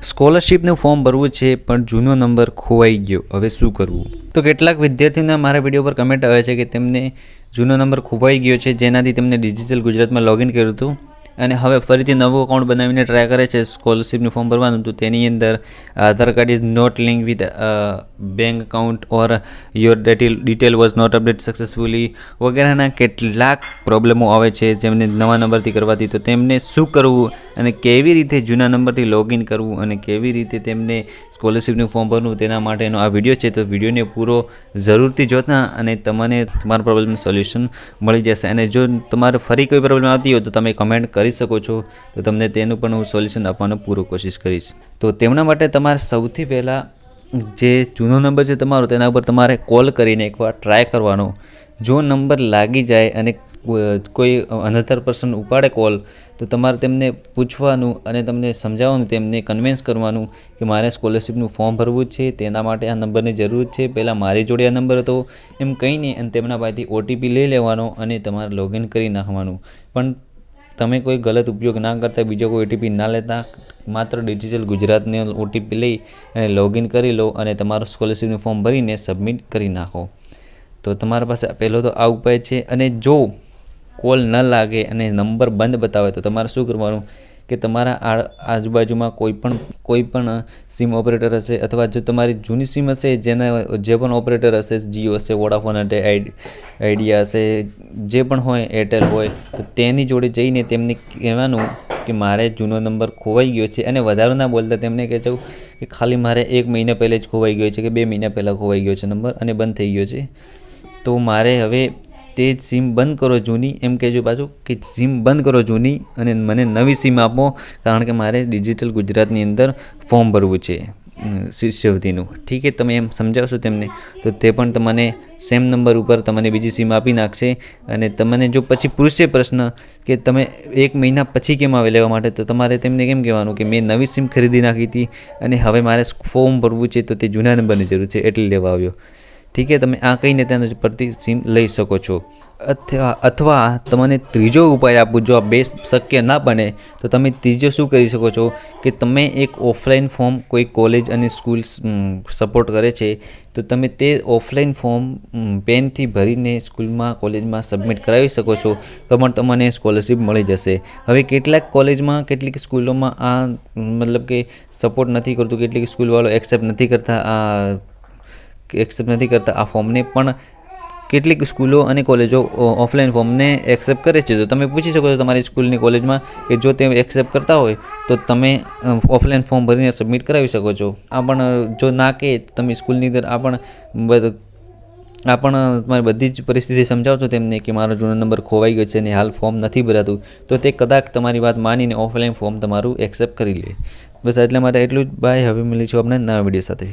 સ્કોલરશિપનું form ભરવું છે પણ જૂનો નંબર ખોવાઈ ગયો, હવે શું કરવું? તો કેટલાક વિદ્યાર્થીઓના મારા વિડીયો પર કમેન્ટ આવે છે કે તેમને જૂનો નંબર ખોવાઈ ગયો છે, જેનાથી તેમને ડિજિટલ ગુજરાતમાં લોગિન કર્યું હતું અને હવે ફરીથી નવું અકાઉન્ટ બનાવીને ટ્રાય કરે છે સ્કોલરશિપનું ફોર્મ ભરવાનું. તો તેની અંદર Aadhaar card is not link with bank account or your detail was not update successfully વગેરેના કેટલાક પ્રોબ્લેમો આવે છે જેમને નવા નંબરથી કરવાથી. તો તેમને શું કરવું અને કેવી રીતે જૂના નંબરથી લોગિન કરવું અને કેવી રીતે તેમને સ્કોલરશિપનું ફોર્મ ભરવું તેના માટેનો આ વિડીયો છે. તો વિડીયોને પૂરો જરૂરથી જોતા અને તમને તમારા પ્રોબ્લેમનું સોલ્યુશન મળી જશે. અને જો તમારે ફરી કોઈ પ્રોબ્લેમ આવતી હોય તો તમે કમેન્ટ કરી શકો છો, તો તમને તેનું પણ હું સોલ્યુશન આપવાનો પૂરો કોશિશ કરીશ. તો તેમના માટે તમારે સૌથી પહેલાં જે જૂનો નંબર છે તમારો, તેના ઉપર તમારે કોલ કરીને એકવાર ટ્રાય કરવાનો. જો નંબર લાગી જાય અને કોઈ અનધર પર્સન ઉપાડે કોલ, તો તમારે તેમને પૂછવાનું અને તમને સમજાવવાનું, તેમને કન્વિન્સ કરવાનું કે મારે સ્કોલરશિપનું ફોર્મ ભરવું છે, તેના માટે આ નંબરની જરૂર છે, પહેલાં મારી જોડે આ નંબર હતો એમ કહીને અને તેમના પાસેથી ઓટીપી લઈ લેવાનો અને તમારે લોગિન કરી નાખવાનું. પણ તમે કોઈ ગલત ઉપયોગ ના કરતા, બીજો કોઈ ઓટીપી ના લેતા, માત્ર ડિજિટલ ગુજરાતને ઓટીપી લઈ અને લોગિન કરી લો અને તમારું સ્કોલરશિપનું ફોર્મ ભરીને સબમિટ કરી નાખો. તો તમારા પાસે પહેલો તો આ ઉપાય છે. અને જો કોલ ન લાગે અને નંબર બંધ બતાવે તો તમારે શું કરવાનું કે તમારા આજુબાજુમાં કોઈ પણ સિમ ઓપરેટર હશે અથવા જો તમારી જૂની સિમ હશે, જેના જે પણ ઓપરેટર હશે, જીઓ હશે, વોડાફોન હશે, આઈડિયા હશે, જે પણ હોય, એરટેલ હોય, તો તેની જોડે જઈને તેમને કહેવાનું કે મારે જૂનો નંબર ખોવાઈ ગયો છે. અને વધારે ના બોલતા તેમને કહેજો કે ખાલી મારે 1 મહિના પહેલાં જ ખોવાઈ ગયો છે કે 2 મહિના પહેલાં ખોવાઈ ગયો છે નંબર અને બંધ થઈ ગયો છે, તો મારે હવે તે સિમ બંધ કરો જૂની, એમ કહેજો પાછું કે સિમ બંધ કરો જૂની અને મને નવી સિમ આપો, કારણ કે મારે ડિજિટલ ગુજરાતની અંદર ફોર્મ ભરવું છે શિષ્યવૃત્તિનું. ઠીક છે, તમે એમ સમજાવશો તેમને તો તે પણ તમને સેમ નંબર ઉપર તમને બીજી સિમ આપી નાખશે. અને તમને જો પછી પૂછશે પ્રશ્ન કે તમે 1 મહિના પછી કેમ આવે લેવા માટે, તો તમારે તેમને કેમ કહેવાનું કે મેં નવી સિમ ખરીદી નાખી હતી અને હવે મારે ફોર્મ ભરવું છે, તો તે જૂના નંબરની જરૂર છે એટલે લેવા આવ્યો. ઠીક છે, તમે આ કહીને તેના પરથી સિમ લઈ શકો છો. અથવા તમને ત્રીજો ઉપાય આપું, જો આ 2 શક્ય ના બને તો તમે ત્રીજો શું કરી શકો છો કે તમે એક ઓફલાઈન ફોર્મ કોઈ કોલેજ અને સ્કૂલ સપોર્ટ કરે છે, તો તમે તે ઓફલાઈન ફોર્મ પેનથી ભરીને સ્કૂલમાં કોલેજમાં સબમિટ કરાવી શકો છો, તો પણ તમને સ્કોલરશિપ મળી જશે. હવે કેટલાક કોલેજમાં, કેટલીક સ્કૂલોમાં આ મતલબ કે સપોર્ટ નથી કરતું, કેટલીક સ્કૂલવાળો એક્સેપ્ટ નથી કરતા આ ફોર્મને, પણ કેટલીક સ્કૂલો અને કોલેજો ઓફલાઈન ફોર્મને એક્સેપ્ટ કરે છે. તો તમે પૂછી શકો છો તમારી સ્કૂલની કોલેજમાં કે જો તે એક્સેપ્ટ કરતા હોય તો તમે ઓફલાઈન ફોર્મ ભરીને સબમિટ કરાવી શકો છો. આ પણ જો ના કે તમે સ્કૂલની અંદર આ પણ તમારી બધી જ પરિસ્થિતિ સમજાવશો તેમને કે મારો જૂનો નંબર ખોવાઈ ગયો છે અને હાલ ફોર્મ નથી ભરાતું, તો તે કદાચ તમારી વાત માનીને ઓફલાઈન ફોર્મ તમારું એક્સેપ્ટ કરી લે. બસ એટલા માટે એટલું જ. બાય, હવે મળીશું આપણે નવા વિડીયો સાથે.